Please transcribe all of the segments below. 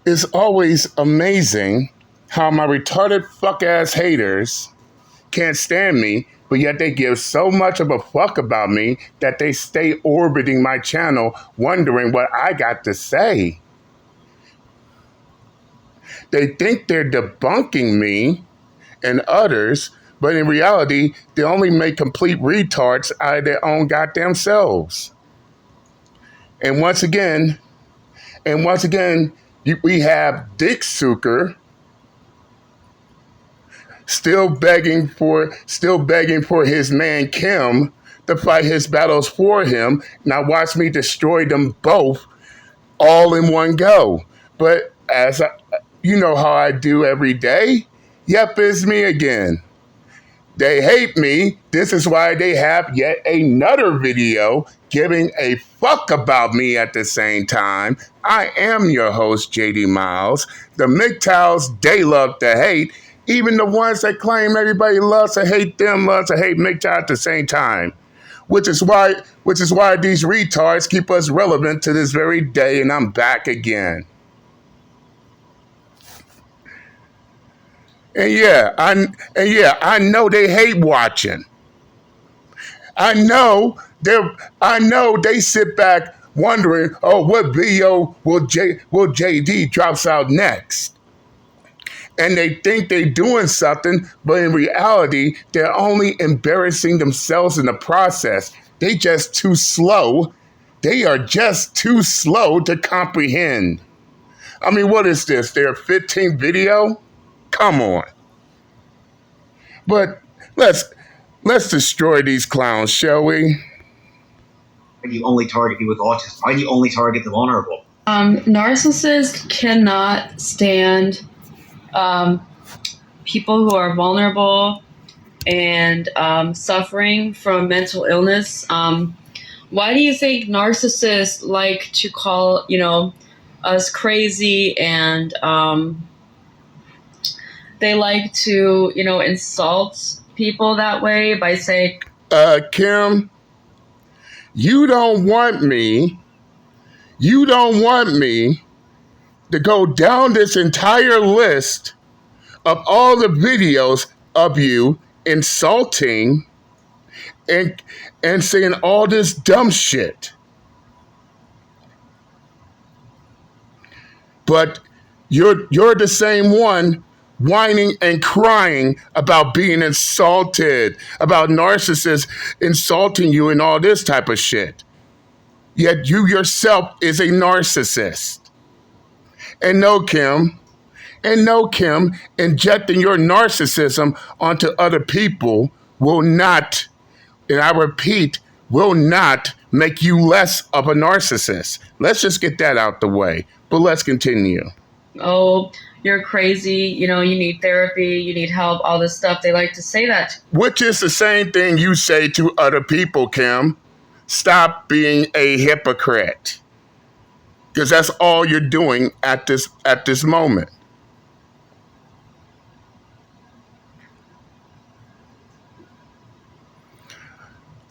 It's always amazing how my retarded fuck-ass haters can't stand me, but yet they give so much of a fuck about me that they stay orbiting my channel wondering what I got to say. They think they're debunking me and others, but in reality, they only make complete retards out of their own goddamn selves. And once again, we have Dick Suker still begging for his man Kim to fight his battles for him. Now watch me destroy them both all in one go. But you know how I do every day. Yep, it's me again. They hate me. This is why they have yet another video giving a fuck about me at the same time. I am your host, JD Miles. The MGTOWs, they love to hate. Even the ones that claim everybody loves to hate them, loves to hate MGTOW at the same time. Which is why these retards keep us relevant to this very day, and I'm back again. And I know they hate watching. I know they sit back wondering, oh, what video will JD drops out next? And they think they're doing something, but in reality, they're only embarrassing themselves in the process. They just too slow. They are just too slow to comprehend. I mean, what is this? Their 15th video? Come on. But let's destroy these clowns, shall we? Why do you only target people with autism? Why do you only target the vulnerable? Narcissists cannot stand people who are vulnerable and suffering from mental illness. Why do you think narcissists like to call, us crazy, and they like to, insult people that way by saying, Kim, you don't want me to go down this entire list of all the videos of you insulting and saying all this dumb shit. But you're the same one whining and crying about being insulted, about narcissists insulting you and all this type of shit. Yet you yourself is a narcissist. And no, Kim, injecting your narcissism onto other people will not, and I repeat, will not make you less of a narcissist. Let's just get that out the way. But let's continue. Oh, you're crazy, you need therapy, you need help, all this stuff. They like to say that. Which is the same thing you say to other people, Kim. Stop being a hypocrite. Because that's all you're doing at this moment.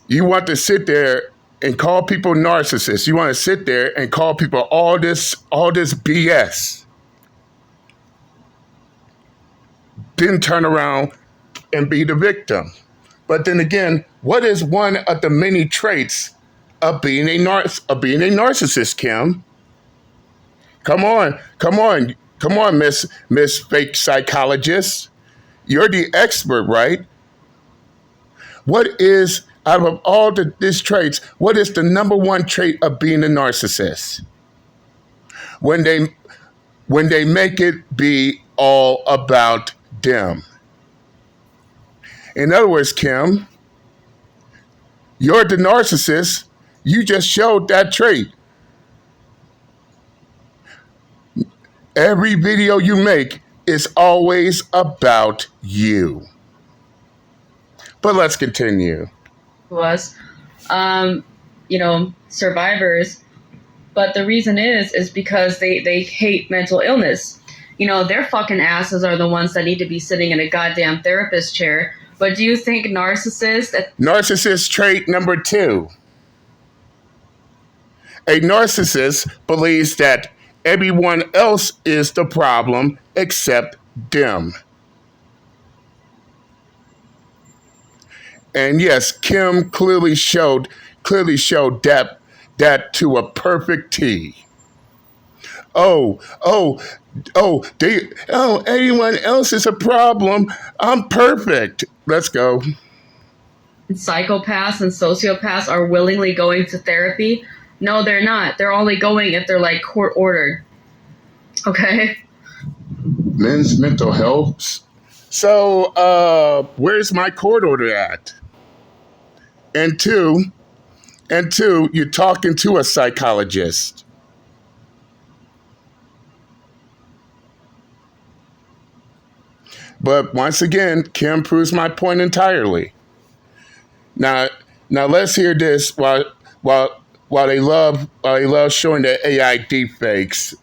You want to sit there and call people narcissists. You want to sit there and call people all this BS. Then turn around and be the victim. But then again, what is one of the many traits of being a narcissist, Kim? Come on, Miss Fake Psychologist. You're the expert, right? What is, out of all these traits, what is the number one trait of being a narcissist? When they make it be all about them. In other words, Kim, you're the narcissist. You just showed that trait. Every video you make is always about you. But let's continue. Was, survivors. But the reason is because they hate mental illness. Their fucking asses are the ones that need to be sitting in a goddamn therapist chair. But do you think Narcissist trait number 2. A narcissist believes that Everyone else is the problem except them. And yes, Kim clearly showed that to a perfect T. Oh, oh, anyone else is a problem. I'm perfect. Let's go. Psychopaths and sociopaths are willingly going to therapy. No, they're not. They're only going if they're like court ordered. Okay. Men's mental health. So, where's my court order at? And two, you're talking to a psychologist. But once again, Kim proves my point entirely. Now, let's hear this while they love showing that AI deepfakes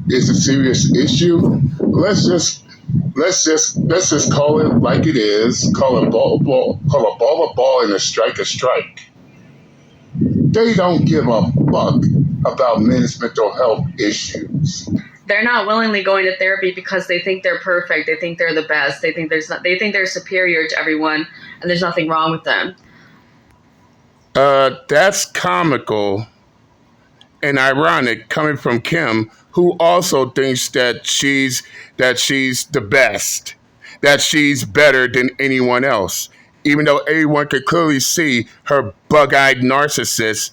is a serious issue. Let's just call it like it is. Call a ball and a strike a strike. They don't give a fuck about men's mental health issues. They're not willingly going to therapy because they think they're perfect. They think they're the best. They think they think they're superior to everyone, and there's nothing wrong with them. That's comical and ironic coming from Kim, who also thinks that she's the best, that she's better than anyone else, even though everyone could clearly see her bug-eyed narcissist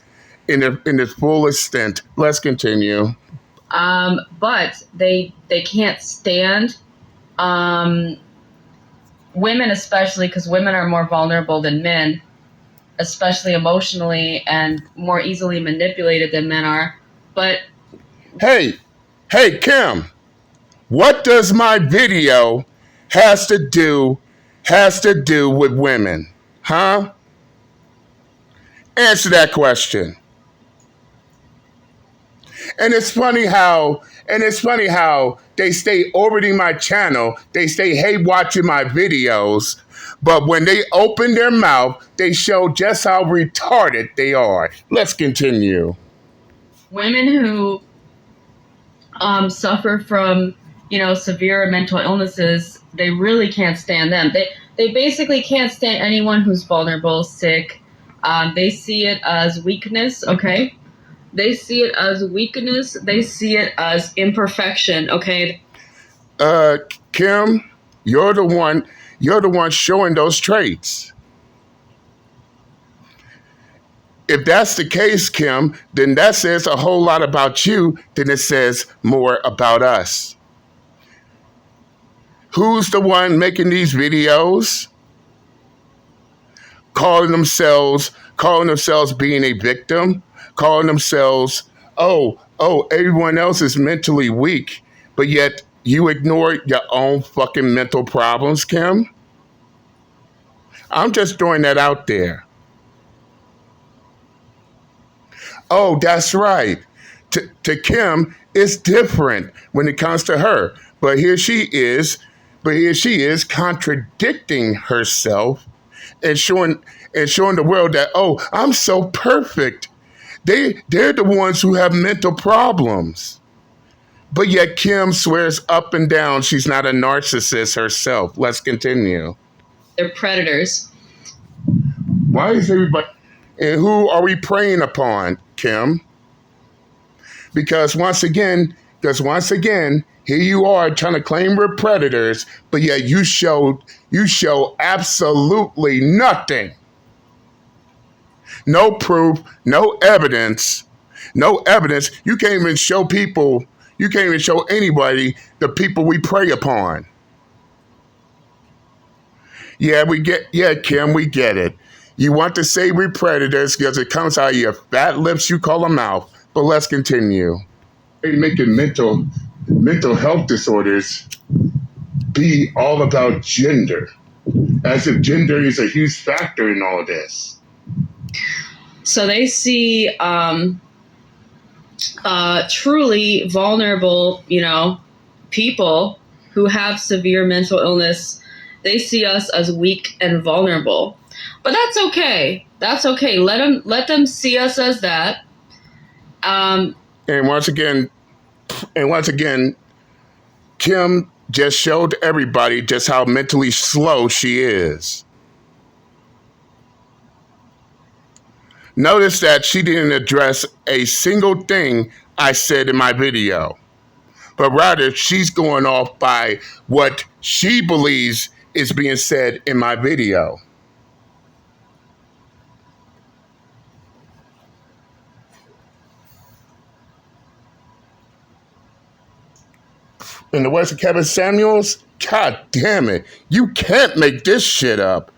in the full extent. Let's continue. But they can't stand women, especially because women are more vulnerable than men, especially emotionally, and more easily manipulated than men are. But hey, Kim, what does my video has to do with women? Huh? Answer that question. And it's funny how they stay orbiting my channel, they stay watching my videos, but when they open their mouth, they show just how retarded they are. Let's continue. women who suffer from, severe mental illnesses, they really can't stand them. They basically can't stand anyone who's vulnerable, sick. They see it as weakness, okay? They see it as weakness. They see it as imperfection, okay? Kim, you're the one showing those traits. If that's the case, Kim, then that says a whole lot about you than it says more about us. Who's the one making these videos? Calling themselves being a victim, calling themselves, everyone else is mentally weak, but yet you ignore your own fucking mental problems, Kim? I'm just throwing that out there. Oh, that's right. To Kim, it's different when it comes to her. But here she is contradicting herself and showing the world that, I'm so perfect. They're the ones who have mental problems. But yet Kim swears up and down she's not a narcissist herself. Let's continue. They're predators. Why is everybody... And who are we preying upon, Kim? Because once again, here you are trying to claim we're predators, but yet you show absolutely nothing. No proof, no evidence. You can't even show anybody the people we prey upon. Yeah, Kim, we get it. You want to say we're predators because it comes out of your fat lips you call a mouth. But let's continue. They're making mental health disorders be all about gender, as if gender is a huge factor in all of this. So they see truly vulnerable, people who have severe mental illness. They see us as weak and vulnerable. But that's okay. That's okay. Let them see us as that. And once again, And once again, Kim just showed everybody just how mentally slow she is. Notice that she didn't address a single thing I said in my video, but rather she's going off by what she believes is being said in my video. In the words of Kevin Samuels, God damn it, you can't make this shit up.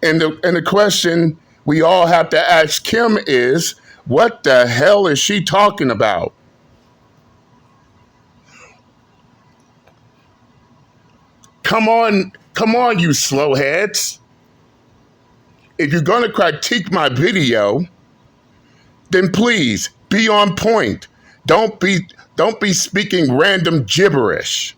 And the question we all have to ask Kim is, what the hell is she talking about? Come on, you slowheads. If you're going to critique my video, then please be on point. Don't be speaking random gibberish.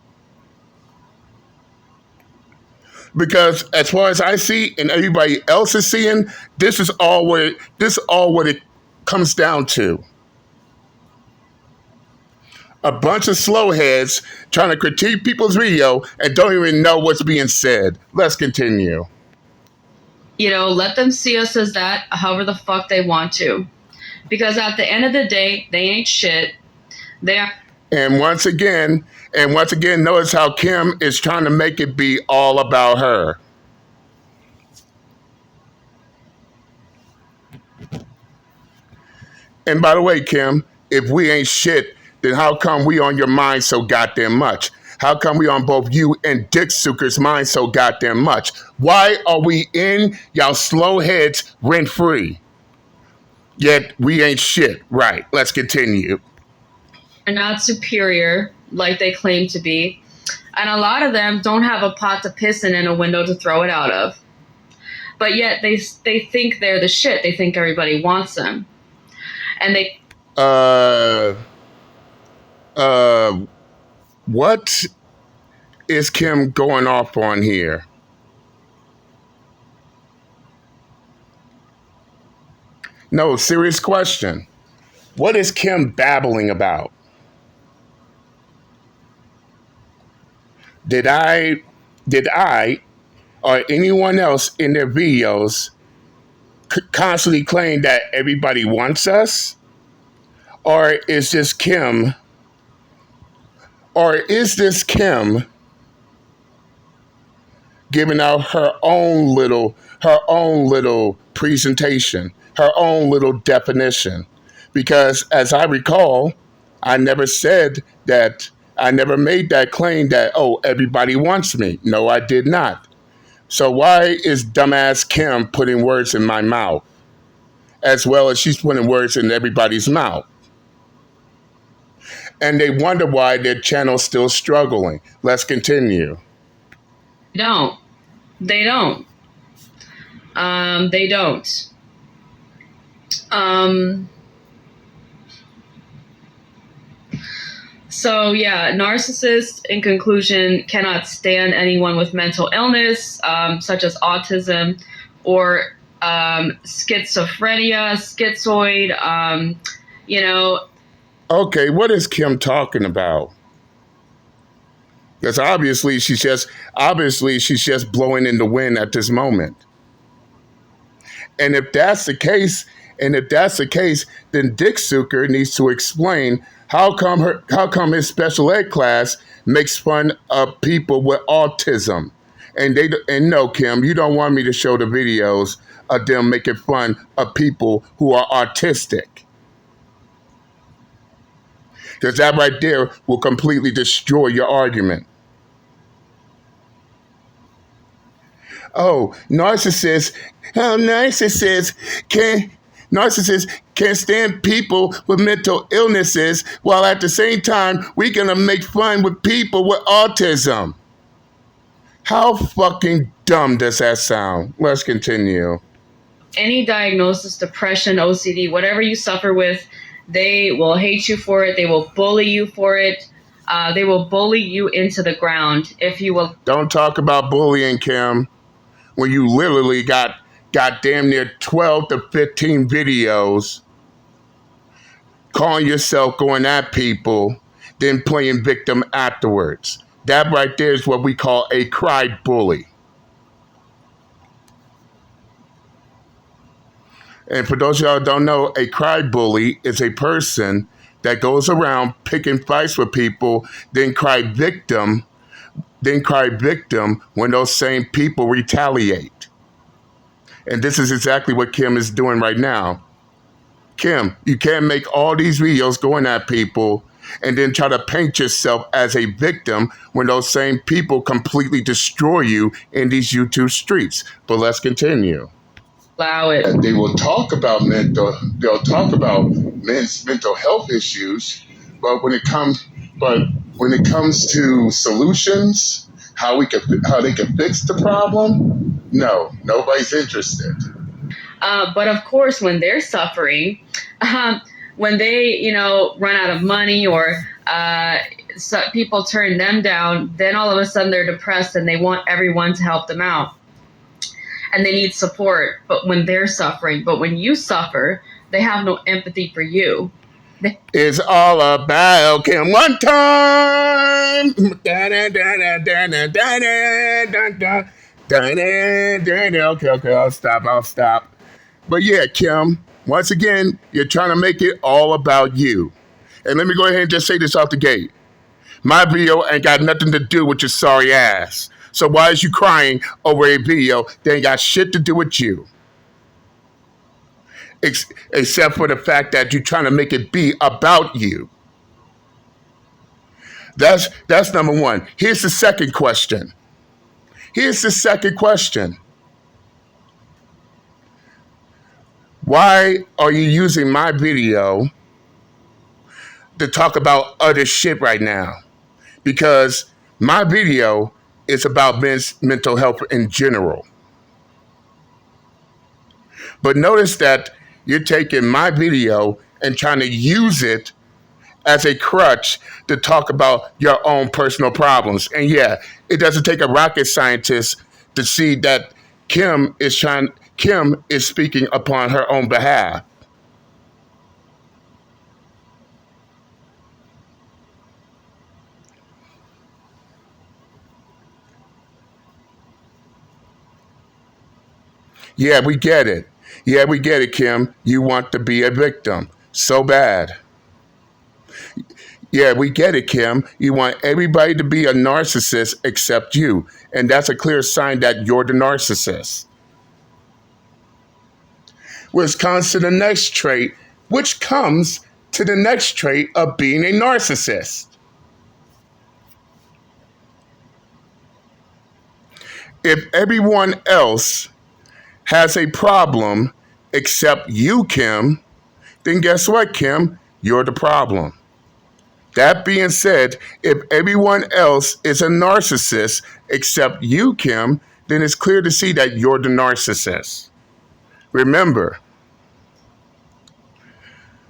Because as far as I see and everybody else is seeing, this is all what it comes down to. A bunch of slowheads trying to critique people's video and don't even know what's being said. Let's continue. Let them see us as that however the fuck they want to. Because at the end of the day, they ain't shit. They are. And once again, notice how Kim is trying to make it be all about her. And by the way, Kim, if we ain't shit, then how come we on your mind so goddamn much? How come we on both you and Dick Sucker's mind so goddamn much? Why are we in y'all slow heads rent-free? Yet we ain't shit. Right, let's continue. Are not superior like they claim to be. And a lot of them don't have a pot to piss in and a window to throw it out of. But yet they think they're the shit. They think everybody wants them. And they... What is Kim going off on here? No, serious question. What is Kim babbling about? Did I or anyone else in their videos constantly claim that everybody wants us? Or is this Kim giving out her own little presentation, her own little definition? Because as I recall, I never made that claim that, oh, everybody wants me. No, I did not. So why is dumbass Kim putting words in my mouth? As well as she's putting words in everybody's mouth. And they wonder why their channel's still struggling. Let's continue. They don't. They don't. So yeah, narcissists, in conclusion, cannot stand anyone with mental illness, such as autism or schizophrenia, schizoid, Okay, what is Kim talking about? Because obviously she's just blowing in the wind at this moment. And if that's the case, then Dick Sucker needs to explain how come his special ed class makes fun of people with autism. And no, Kim, you don't want me to show the videos of them making fun of people who are autistic. Because that right there will completely destroy your argument. Oh, narcissists can't stand people with mental illnesses, while at the same time we're gonna make fun with people with autism. How fucking dumb does that sound? Let's continue. Any diagnosis, depression, OCD, whatever you suffer with, they will hate you for it. They will bully you for it. They will bully you into the ground if you will. Don't talk about bullying, Kim, when you literally got damn near 12 to 15 videos calling yourself going at people, then playing victim afterwards. That right there is what we call a cry bully. And for those of y'all who don't know, a cry bully is a person that goes around picking fights with people, then cry victim when those same people retaliate. And this is exactly what Kim is doing right now. Kim, you can't make all these videos going at people and then try to paint yourself as a victim when those same people completely destroy you in these YouTube streets. But let's continue. Allow it. They will talk about men's mental health issues, but when it comes to solutions, how they can fix the problem, no, nobody's interested. But of course, when they're suffering, when they, run out of money or so people turn them down, then all of a sudden they're depressed and they want everyone to help them out. And they need support, but when they're suffering, but when you suffer, they have no empathy for you. It's all about Kim one time. Okay, I'll stop. But yeah, Kim, once again, you're trying to make it all about you. And let me go ahead and just say this off the gate. My video ain't got nothing to do with your sorry ass. So why is you crying over a video that ain't got shit to do with you? Except for the fact that you're trying to make it be about you. That's number one. Here's the second question. Why are you using my video to talk about other shit right now? Because my video is about men's mental health in general. But notice that you're taking my video and trying to use it as a crutch to talk about your own personal problems. And yeah, it doesn't take a rocket scientist to see that Kim is speaking upon her own behalf. Yeah, we get it. Kim. You want to be a victim so bad. Yeah, we get it, Kim. You want everybody to be a narcissist except you. And that's a clear sign that you're the narcissist. Which comes to the next trait of being a narcissist. If everyone else has a problem except you, Kim, then guess what, Kim? You're the problem. That being said, if everyone else is a narcissist except you, Kim, then it's clear to see that you're the narcissist. Remember,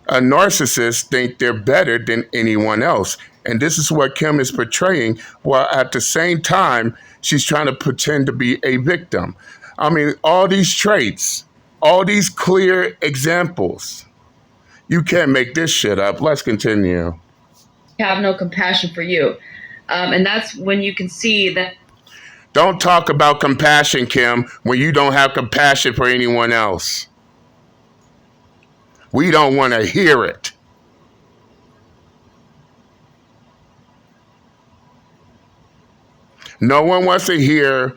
a narcissist thinks they're better than anyone else. And this is what Kim is portraying, while at the same time, she's trying to pretend to be a victim. I mean, all these traits, all these clear examples. You can't make this shit up. Let's continue. Have no compassion for you. And that's when you can see that. Don't talk about compassion, Kim, when you don't have compassion for anyone else. We don't want to hear it. No one wants to hear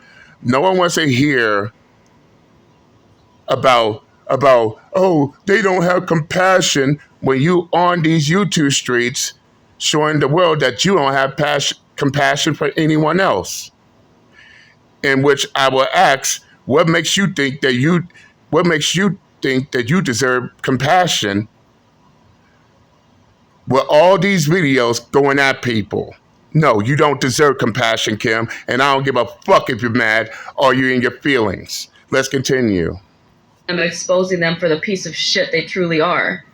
about oh, they don't have compassion when you on these YouTube streets showing the world that you don't have compassion for anyone else. In which I will ask, what makes you think that you deserve compassion with all these videos going at people? No, you don't deserve compassion, Kim, and I don't give a fuck if you're mad or you're in your feelings. Let's continue. I'm exposing them for the piece of shit they truly are.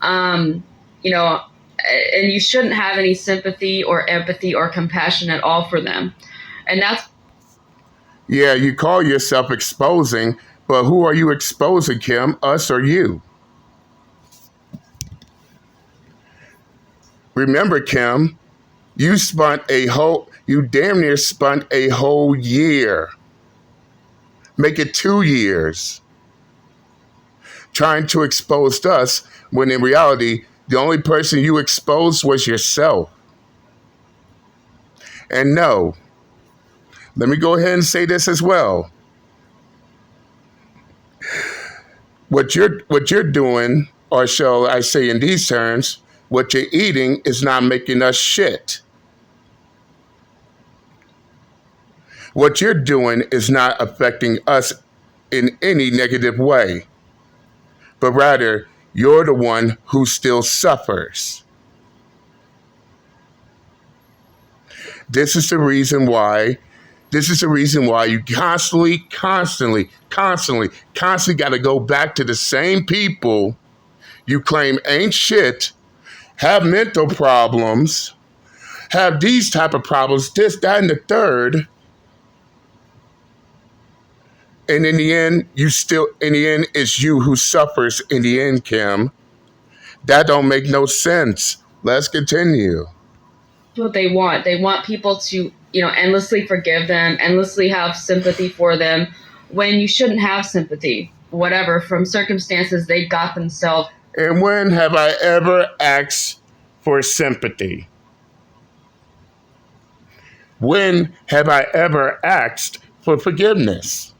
And you shouldn't have any sympathy or empathy or compassion at all for them. And that's... Yeah, you call yourself exposing, but who are you exposing, Kim? Us or you? Remember, Kim, you damn near spent a whole year. Make it 2 years. Trying to expose us when in reality, the only person you exposed was yourself. And no, let me go ahead and say this as well. What you're doing, or shall I say in these terms, what you're eating is not making us shit. What you're doing is not affecting us in any negative way, but rather you're the one who still suffers. This is the reason why you constantly got to go back to the same people you claim ain't shit, have mental problems, have these type of problems, this, that, and the third. And in the end, it's you who suffers in the end, Kim. That don't make no sense. Let's continue. What they want. They want people to, endlessly forgive them, endlessly have sympathy for them, when you shouldn't have sympathy. Whatever, from circumstances they got themselves. And when have I ever asked for sympathy? When have I ever asked for forgiveness?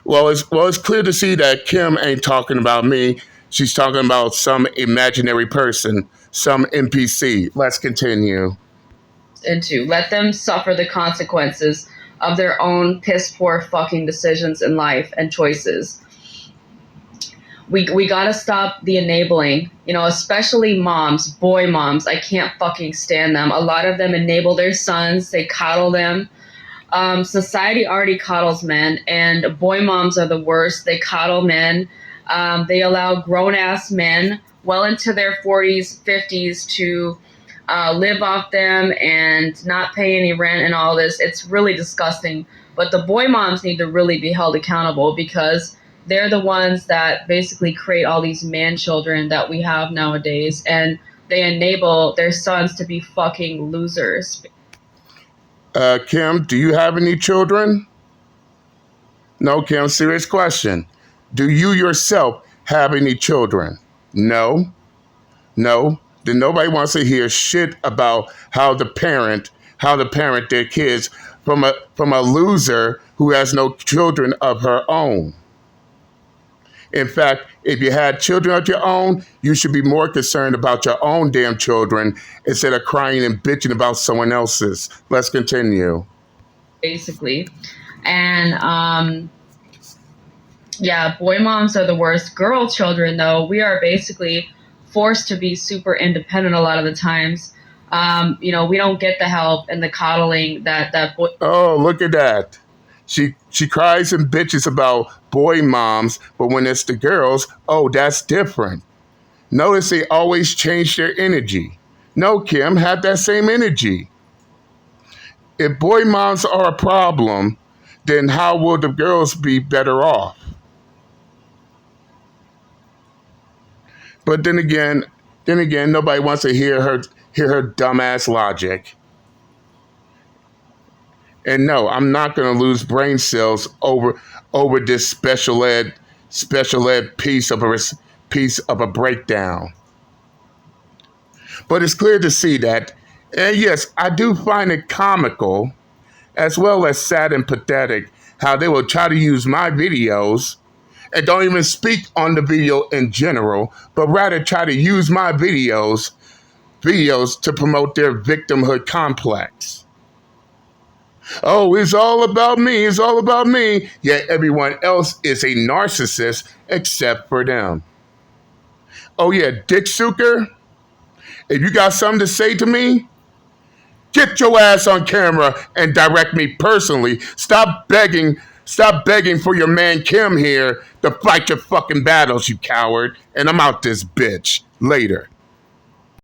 Well, it's clear to see that Kim ain't talking about me. She's talking about some imaginary person, some NPC. Let's continue. Into let them suffer the consequences of their own piss poor fucking decisions in life and choices. We gotta stop the enabling, especially moms, boy moms. I can't fucking stand them. A lot of them enable their sons. They coddle them. Society already coddles men, and boy moms are the worst. They coddle men. They allow grown-ass men well into their 40s, 50s to live off them and not pay any rent and all this. It's really disgusting. But the boy moms need to really be held accountable, because they're the ones that basically create all these man children that we have nowadays, and they enable their sons to be fucking losers. Kim, do you have any children? No, Kim, serious question. Do you yourself have any children? No. Then nobody wants to hear shit about how to parent their kids from a loser who has no children of her own. In fact, if you had children of your own, you should be more concerned about your own damn children instead of crying and bitching about someone else's. Let's continue. Basically. And, boy moms are the worst. Girl children, though, we are basically forced to be super independent a lot of the times. We don't get the help and the coddling that boy. Oh, look at that. She cries and bitches about boy moms, but when it's the girls, oh, that's different. Notice they always change their energy. No, Kim, have that same energy. If boy moms are a problem, then how will the girls be better off? But then again, nobody wants to hear her dumbass logic. And no, I'm not going to lose brain cells over this special ed piece of a breakdown. But it's clear to see that, and yes, I do find it comical, as well as sad and pathetic, how they will try to use my videos and don't even speak on the video in general, but rather try to use my videos to promote their victimhood complex. Oh, it's all about me. It's all about me. Yet everyone else is a narcissist except for them. Oh, yeah, Dick Suker, if you got something to say to me, get your ass on camera and direct me personally. Stop begging for your man Kim here to fight your fucking battles, you coward. And I'm out this bitch. Later.